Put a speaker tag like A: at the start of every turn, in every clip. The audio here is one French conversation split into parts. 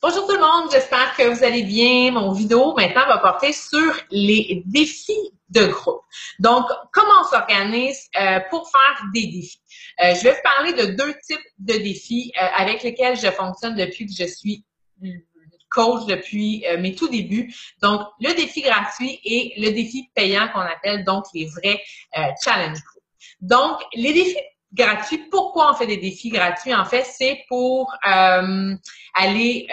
A: Bonjour tout le monde, j'espère que vous allez bien. Mon vidéo maintenant va porter sur les défis de groupe. Donc, comment on s'organise pour faire des défis? Je vais vous parler de deux types de défis avec lesquels je fonctionne depuis que je suis coach depuis mes tout débuts. Donc, le défi gratuit et le défi payant qu'on appelle donc les vrais challenge group. Donc, les défis gratuits, pourquoi on fait des défis gratuits? En fait, c'est pour aller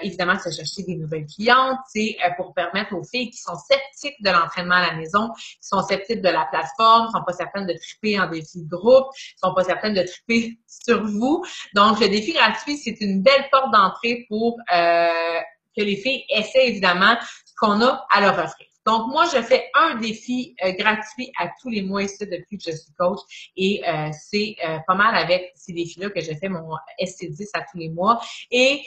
A: évidemment se chercher des nouvelles clientes, c'est pour permettre aux filles qui sont sceptiques de l'entraînement à la maison, qui sont sceptiques de la plateforme, qui sont pas certaines de triper en défi de groupe, qui sont pas certaines de triper sur vous. Donc, le défi gratuit, c'est une belle porte d'entrée pour que les filles essaient évidemment ce qu'on a à leur offrir. Donc, moi, je fais un défi gratuit à tous les mois ici depuis que je suis coach et c'est pas mal avec ces défis-là que je fais mon SC10 à tous les mois. Et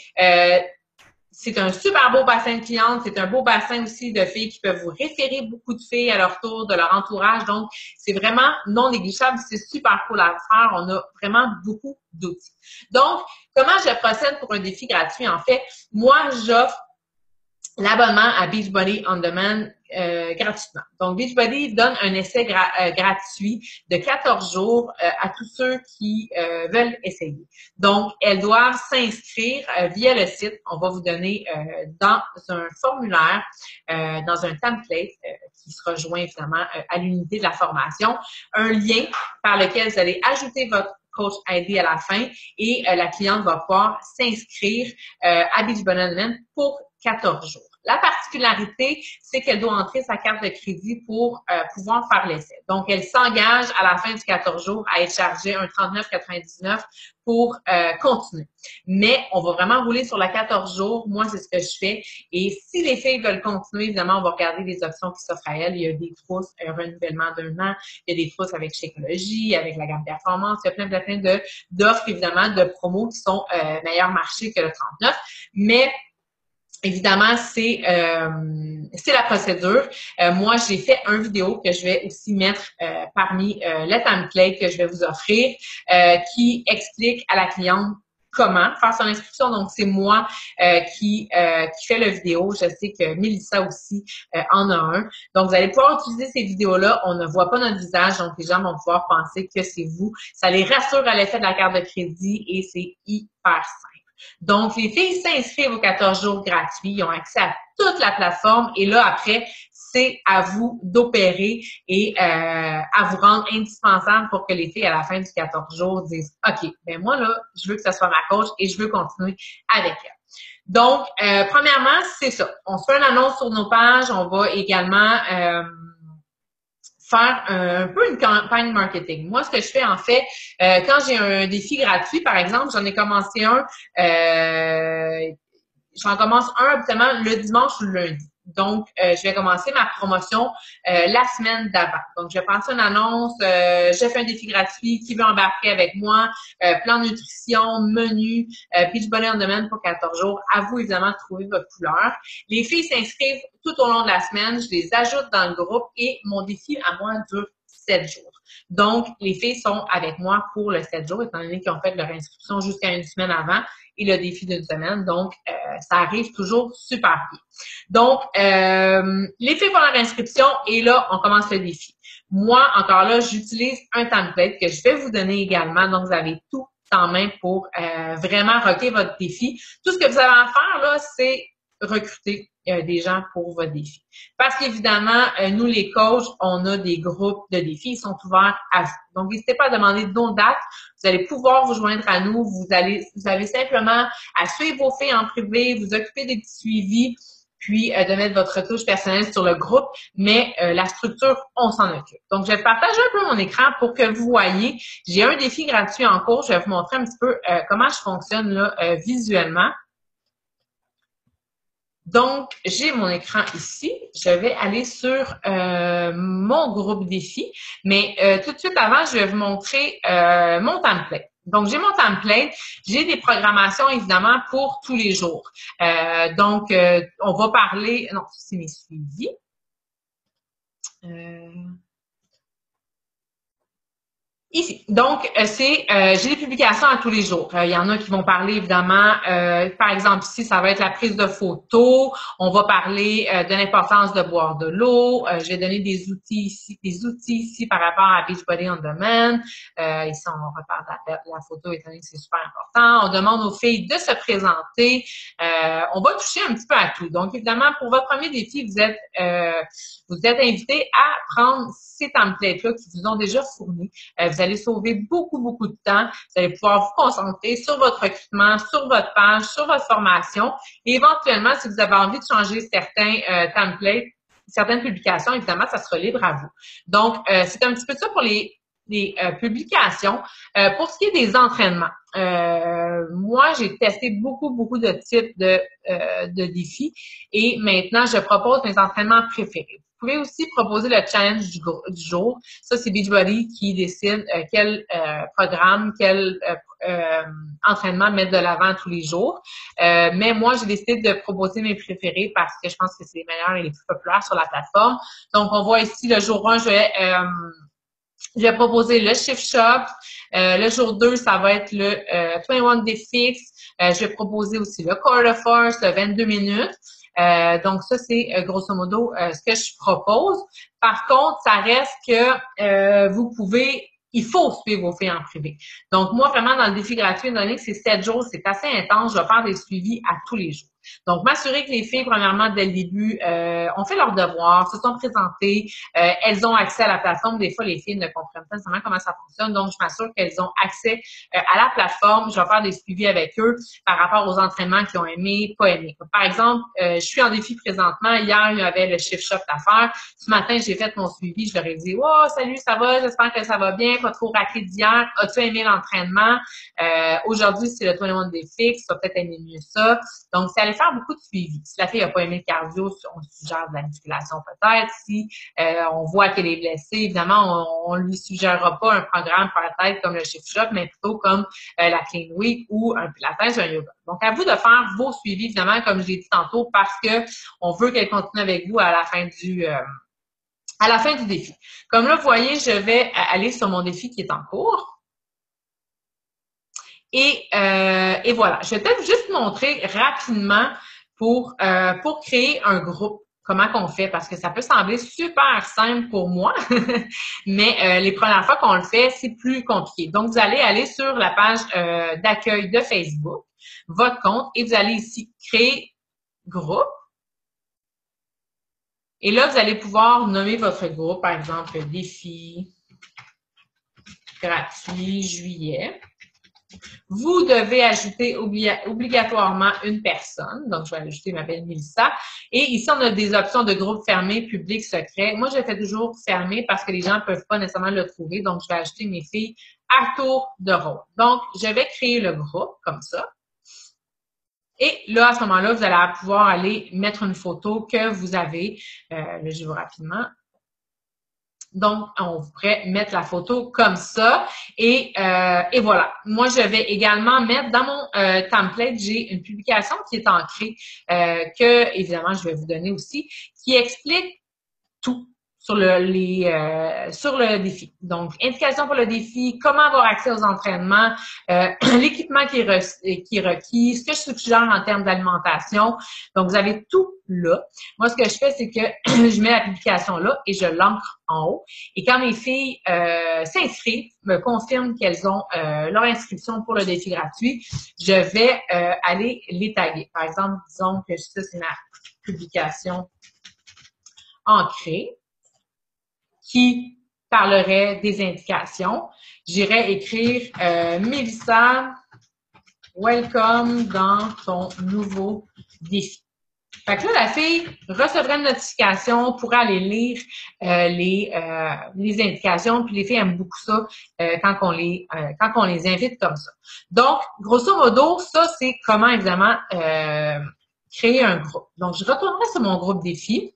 A: c'est un super beau bassin de clientes, c'est un beau bassin aussi de filles qui peuvent vous référer beaucoup de filles à leur tour, de leur entourage. Donc, c'est vraiment non négligeable, c'est super cool à faire. On a vraiment beaucoup d'outils. Donc, comment je procède pour un défi gratuit? En fait, moi, j'offre l'abonnement à Beachbody On Demand gratuitement. Donc, Beachbody donne un essai gratuit de 14 jours à tous ceux qui veulent essayer. Donc, elles doivent s'inscrire via le site. On va vous donner dans un formulaire, dans un template qui sera joint évidemment à l'unité de la formation, un lien par lequel vous allez ajouter votre coach ID à la fin et la cliente va pouvoir s'inscrire à Beachbody On Demand pour 14 jours. La particularité, c'est qu'elle doit entrer sa carte de crédit pour pouvoir faire l'essai. Donc, elle s'engage à la fin du 14 jours à être chargée un 39,99 pour continuer. Mais on va vraiment rouler sur la 14 jours. Moi, c'est ce que je fais. Et si les filles veulent continuer, évidemment, on va regarder les options qui s'offrent à elles. Il y a des trousses, un renouvellement d'un an. Il y a des trousses avec Shakeology, avec la gamme performance. Il y a plein d'offres, évidemment, de promos qui sont meilleur marché que le 39. Mais évidemment, c'est la procédure. Moi, j'ai fait une vidéo que je vais aussi mettre parmi le template que je vais vous offrir qui explique à la cliente comment faire son inscription. Donc, c'est moi qui fait la vidéo. Je sais que Mélissa aussi en a un. Donc, vous allez pouvoir utiliser ces vidéos-là. On ne voit pas notre visage, donc les gens vont pouvoir penser que c'est vous. Ça les rassure à l'effet de la carte de crédit et c'est hyper simple. Donc, les filles s'inscrivent aux 14 jours gratuits. Ils ont accès à toute la plateforme. Et là, après, c'est à vous d'opérer et à vous rendre indispensable pour que les filles, à la fin du 14 jours, disent « OK, ben moi, là, je veux que ce soit ma coach et je veux continuer avec elle. » Donc, premièrement, c'est ça. On se fait une annonce sur nos pages. On va également faire un peu une campagne marketing. Moi, ce que je fais en fait, quand j'ai un défi gratuit, par exemple, j'en ai commencé un, j'en commence un habituellement le dimanche ou le lundi. Donc, je vais commencer ma promotion la semaine d'avant. Donc, je vais passer une annonce, je fais un défi gratuit, qui veut embarquer avec moi, plan de nutrition, menu, Beachbody On Demand pour 14 jours. À vous, évidemment, de trouver votre couleur. Les filles s'inscrivent tout au long de la semaine, je les ajoute dans le groupe et mon défi à moi dure 7 jours. Donc, les filles sont avec moi pour le 7 jours, étant donné qu'ils ont fait leur inscription jusqu'à une semaine avant et le défi d'une semaine. Donc, ça arrive toujours super bien. Donc, les filles font leur inscription et là, on commence le défi. Moi, encore là, j'utilise un template que je vais vous donner également. Donc, vous avez tout en main pour vraiment rocker votre défi. Tout ce que vous avez à faire, là, c'est recruter des gens pour votre défi. Parce qu'évidemment, nous, les coachs, on a des groupes de défis, ils sont ouverts à vous. Donc, n'hésitez pas à demander d'autres dates. Vous allez pouvoir vous joindre à nous. Vous avez simplement à suivre vos filles en privé, vous occuper des petits suivis, puis de mettre votre touche personnelle sur le groupe, mais la structure, on s'en occupe. Donc, je vais partager un peu mon écran pour que vous voyez. J'ai un défi gratuit en cours. Je vais vous montrer un petit peu comment je fonctionne là visuellement. Donc, j'ai mon écran ici. Je vais aller sur mon groupe défi. Mais tout de suite avant, je vais vous montrer mon template. Donc, j'ai mon template. J'ai des programmations, évidemment, pour tous les jours. Donc, on va parler... Non, c'est mes suivis. Ici. Donc, j'ai des publications à tous les jours. Il y en a qui vont parler, évidemment, par exemple, ici, ça va être la prise de photos. On va parler de l'importance de boire de l'eau. Je vais donner des outils ici par rapport à Beachbody on Demand. Ici, on repart la photo, étant donné que c'est super important. On demande aux filles de se présenter. On va toucher un petit peu à tout. Donc, évidemment, pour votre premier défi, vous êtes invités à prendre ces templates-là qui vous ont déjà fournis. Vous allez sauver beaucoup, beaucoup de temps. Vous allez pouvoir vous concentrer sur votre recrutement, sur votre page, sur votre formation. Et éventuellement, si vous avez envie de changer certains templates, certaines publications, évidemment, ça sera libre à vous. Donc, c'est un petit peu ça pour les publications. Pour ce qui est des entraînements, moi, j'ai testé beaucoup de types de défis et maintenant, je propose mes entraînements préférés. Vous pouvez aussi proposer le challenge du jour. Ça, c'est Beachbody qui décide quel programme, quel entraînement mettre de l'avant tous les jours. Mais moi, j'ai décidé de proposer mes préférés parce que je pense que c'est les meilleurs et les plus populaires sur la plateforme. Donc, on voit ici le jour 1, je vais proposer le Shift Shop. Le jour 2, ça va être le 21 Day Fix. Je vais proposer aussi le Core de Force, le 22 minutes. Donc, ça, c'est grosso modo ce que je propose. Par contre, ça reste que il faut suivre vos filles en privé. Donc, moi, vraiment, dans le défi gratuit, étant donné que c'est 7 jours, c'est assez intense, je vais faire des suivis à tous les jours. Donc, m'assurer que les filles, premièrement, dès le début, ont fait leurs devoirs, se sont présentées, elles ont accès à la plateforme. Des fois, les filles ne comprennent pas nécessairement comment ça fonctionne. Donc, je m'assure qu'elles ont accès à la plateforme. Je vais faire des suivis avec eux par rapport aux entraînements qu'ils ont aimés, pas aimés. Par exemple, je suis en défi présentement. Hier, il y avait le Shift Shop à faire. Ce matin, j'ai fait mon suivi. Je leur ai dit, « Oh, salut, ça va? J'espère que ça va bien. Pas trop raté d'hier. As-tu aimé l'entraînement? Aujourd'hui, c'est le 21 Day Fix. Tu vas peut-être aimer mieux ça. » Donc, c'est aller faire beaucoup de suivi. Si la fille n'a pas aimé le cardio, on suggère de la musculation peut-être. Si on voit qu'elle est blessée, évidemment, on lui suggérera pas un programme peut-être comme le Shift Shop, mais plutôt comme la Clean Week ou un Pilates ou un yoga. Donc, à vous de faire vos suivis, évidemment, comme je l'ai dit tantôt, parce que on veut qu'elle continue avec vous à la fin du défi. Comme là, vous voyez, je vais aller sur mon défi qui est en cours. Et voilà, je vais peut-être juste montrer rapidement pour créer un groupe, comment qu'on fait, parce que ça peut sembler super simple pour moi, mais les premières fois qu'on le fait, c'est plus compliqué. Donc, vous allez aller sur la page d'accueil de Facebook, votre compte, et vous allez ici créer groupe. Et là, vous allez pouvoir nommer votre groupe, par exemple, défi gratuit juillet. Vous devez ajouter obligatoirement une personne. Donc, je vais ajouter ma belle Mélissa. Et ici, on a des options de groupe fermé, public, secret. Moi, je le fais toujours fermé parce que les gens ne peuvent pas nécessairement le trouver. Donc, je vais ajouter mes filles à tour de rôle. Donc, je vais créer le groupe comme ça. Et là, à ce moment-là, vous allez pouvoir aller mettre une photo que vous avez. Là, je vais rapidement. Donc, on pourrait mettre la photo comme ça. Et voilà. Moi, je vais également mettre dans mon template, j'ai une publication qui est ancrée, que, évidemment, je vais vous donner aussi, qui explique tout sur le défi. Donc, indication pour le défi, comment avoir accès aux entraînements, l'équipement qui est requis, ce que je suggère en termes d'alimentation. Donc, vous avez tout là. Moi, ce que je fais, c'est que je mets la publication là et je l'ancre en haut. Et quand mes filles s'inscrivent, me confirment qu'elles ont leur inscription pour le défi gratuit, je vais aller les taguer. Par exemple, disons que ça, c'est ma publication ancrée qui parlerait des indications. J'irais écrire Mélissa, welcome dans ton nouveau défi. Fait que là, la fille recevrait une notification, pourrait aller lire les indications, puis les filles aiment beaucoup ça quand on les invite comme ça. Donc, grosso modo, ça, c'est comment, évidemment, créer un groupe. Donc, je retournerai sur mon groupe défi.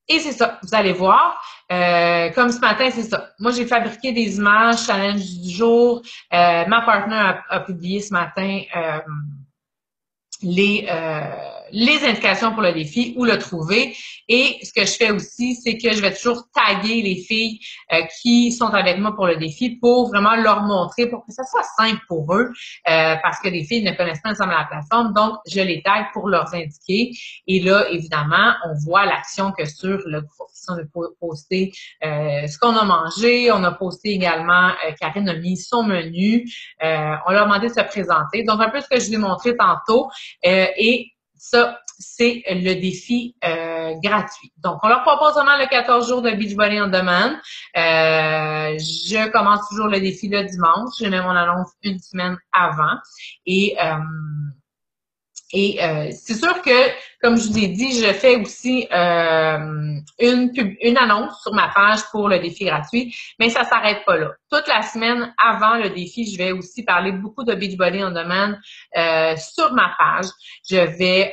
A: Et c'est ça, vous allez voir. Comme ce matin, c'est ça. Moi, j'ai fabriqué des images, challenge du jour. Ma partenaire a publié ce matin les les indications pour le défi, où le trouver. Et ce que je fais aussi, c'est que je vais toujours taguer les filles qui sont avec moi pour le défi pour vraiment leur montrer, pour que ça soit simple pour eux, parce que les filles ne connaissent pas ensemble la plateforme. Donc, je les tague pour leur indiquer. Et là, évidemment, on voit l'action que sur le groupe. Si on a posté ce qu'on a mangé, on a posté également, Karine a mis son menu, on leur a demandé de se présenter. Donc, un peu ce que je vous ai montré tantôt. Et ça, c'est le défi gratuit. Donc, on leur propose vraiment le 14 jours de Beachbody on Demand. Je commence toujours le défi le dimanche. Je mets mon annonce une semaine avant. Et c'est sûr que, comme je vous ai dit, je fais aussi une annonce sur ma page pour le défi gratuit, mais ça s'arrête pas là. Toute la semaine avant le défi, je vais aussi parler beaucoup de Beachbody on Demand sur ma page. Je vais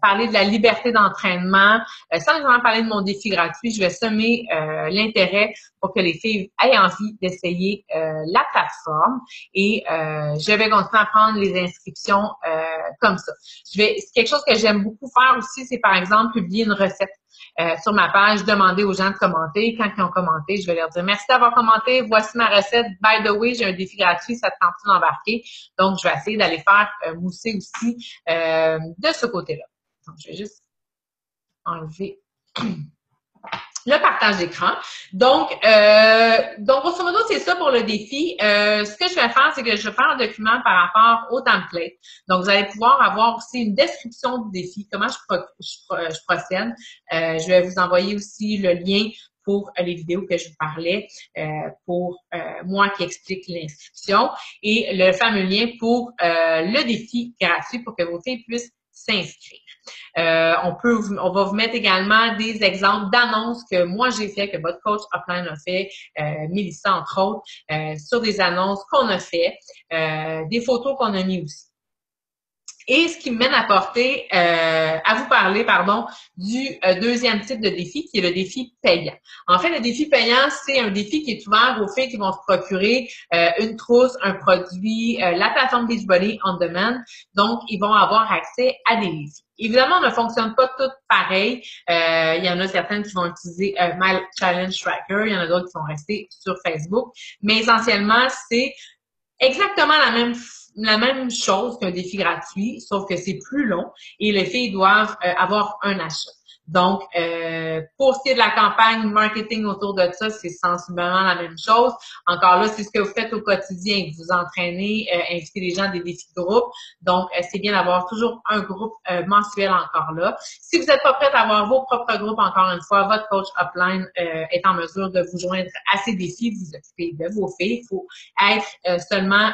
A: parler de la liberté d'entraînement. Sans nécessairement parler de mon défi gratuit, je vais semer l'intérêt pour que les filles aient envie d'essayer la plateforme et je vais continuer à prendre les inscriptions comme ça. C'est quelque chose que j'aime beaucoup faire aussi, c'est par exemple publier une recette sur ma page, demander aux gens de commenter. Quand ils ont commenté, je vais leur dire merci d'avoir commenté, voici ma recette. By the way, j'ai un défi gratuit, ça te tente d'embarquer. Donc, je vais essayer d'aller faire mousser aussi de ce côté-là. Donc, je vais juste enlever le partage d'écran. Donc, grosso modo, c'est ça pour le défi. Ce que je vais faire, c'est que je vais faire un document par rapport au template. Donc, vous allez pouvoir avoir aussi une description du défi, comment je procède. Je vais vous envoyer aussi le lien pour les vidéos que je vous parlais, pour moi qui explique l'inscription et le fameux lien pour le défi gratuit pour que vos filles puissent s'inscrire. On va vous mettre également des exemples d'annonces que moi j'ai fait, que votre coach Upline a fait, Mélissa entre autres, sur des annonces qu'on a fait, des photos qu'on a mis aussi. Et ce qui me mène à vous parler, du deuxième type de défi, qui est le défi payant. En fait, le défi payant, c'est un défi qui est ouvert aux filles qui vont se procurer une trousse, un produit, la plateforme Beachbody on Demand. Donc, ils vont avoir accès à des défis. Évidemment, on ne fonctionne pas toutes pareil. Il y en a certaines qui vont utiliser My Challenge Tracker, il y en a d'autres qui vont rester sur Facebook. Mais essentiellement, c'est exactement la même chose qu'un défi gratuit, sauf que c'est plus long et les filles doivent avoir un achat. Donc, pour ce qui est de la campagne marketing autour de ça, c'est sensiblement la même chose. Encore là, c'est ce que vous faites au quotidien. Vous entraînez, invitez les gens à des défis de groupe. Donc, c'est bien d'avoir toujours un groupe mensuel encore là. Si vous n'êtes pas prête à avoir vos propres groupes, encore une fois, votre coach Upline est en mesure de vous joindre à ces défis, vous occupez de vos filles. Il faut être seulement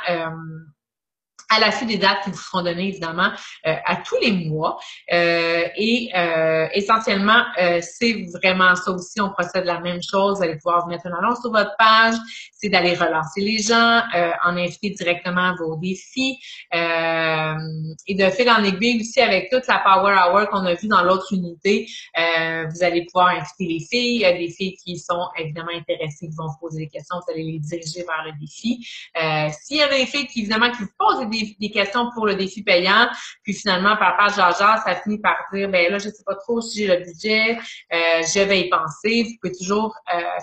A: à l'affût des dates qui vous seront données, évidemment, à tous les mois. Essentiellement, c'est vraiment ça aussi. On procède de la même chose. Vous allez pouvoir vous mettre une annonce sur votre page. C'est d'aller relancer les gens, en inviter directement à vos défis. Et de fil en aiguille aussi, avec toute la Power Hour qu'on a vue dans l'autre unité, vous allez pouvoir inviter les filles. Des filles qui sont évidemment intéressées, qui vont vous poser des questions. Vous allez les diriger vers le défi. S'il y a des filles qui, évidemment, qui vous posent des questions pour le défi payant, puis finalement, par page jaja, ça finit par dire, ben là, je sais pas trop si j'ai le budget, je vais y penser. Vous pouvez toujours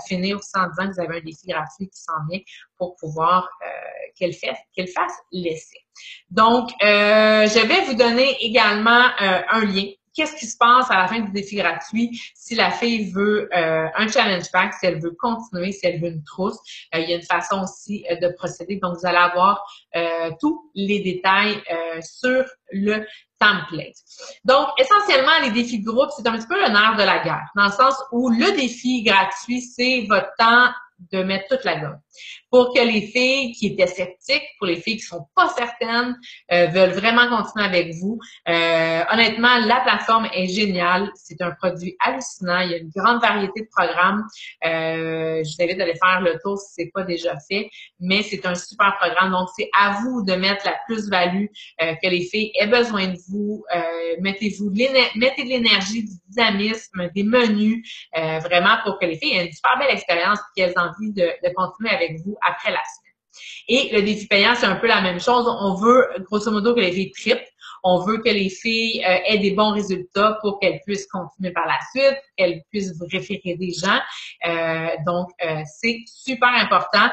A: finir aussi en disant que vous avez un défi gratuit qui s'en vient pour pouvoir qu'elle fasse l'essai. Donc, je vais vous donner également un lien. Qu'est-ce qui se passe à la fin du défi gratuit si la fille veut un challenge pack, si elle veut continuer, si elle veut une trousse. Il y a une façon aussi de procéder. Donc, vous allez avoir tous les détails sur le template. Donc, essentiellement, les défis de groupe, c'est un petit peu le nerf de la guerre, dans le sens où le défi gratuit, c'est votre temps de mettre toute la gomme. Pour que les filles qui étaient sceptiques, pour les filles qui sont pas certaines, veulent vraiment continuer avec vous. Honnêtement, la plateforme est géniale. C'est un produit hallucinant. Il y a une grande variété de programmes. Je vous invite à aller faire le tour si c'est pas déjà fait. Mais c'est un super programme. Donc, c'est à vous de mettre la plus-value, que les filles aient besoin de vous. Mettez de l'énergie, du dynamisme, des menus, vraiment pour que les filles aient une super belle expérience et qu'elles aient envie de continuer avec vous après la semaine. Et le défi payant, c'est un peu la même chose. On veut, grosso modo, que les filles trippent. On veut que les filles aient des bons résultats pour qu'elles puissent continuer par la suite, qu'elles puissent vous référer des gens. Donc, c'est super important.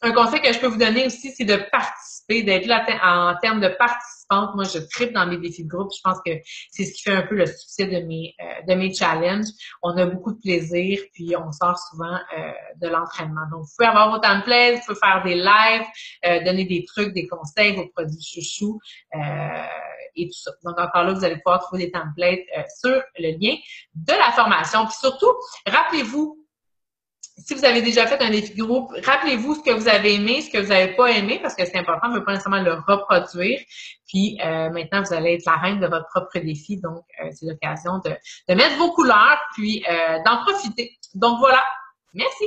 A: Un conseil que je peux vous donner aussi, c'est de participer, d'être là en termes de participante. Moi, je tripe dans mes défis de groupe. Je pense que c'est ce qui fait un peu le succès de mes challenges. On a beaucoup de plaisir, puis on sort souvent de l'entraînement. Donc, vous pouvez avoir vos templates, vous pouvez faire des lives, donner des trucs, des conseils, vos produits chouchous et tout ça. Donc, encore là, vous allez pouvoir trouver des templates sur le lien de la formation. Puis surtout, rappelez-vous, si vous avez déjà fait un défi de groupe, rappelez-vous ce que vous avez aimé, ce que vous n'avez pas aimé, parce que c'est important, ne pas nécessairement le reproduire. Puis maintenant, vous allez être la reine de votre propre défi. Donc, c'est l'occasion de mettre vos couleurs, puis d'en profiter. Donc voilà. Merci.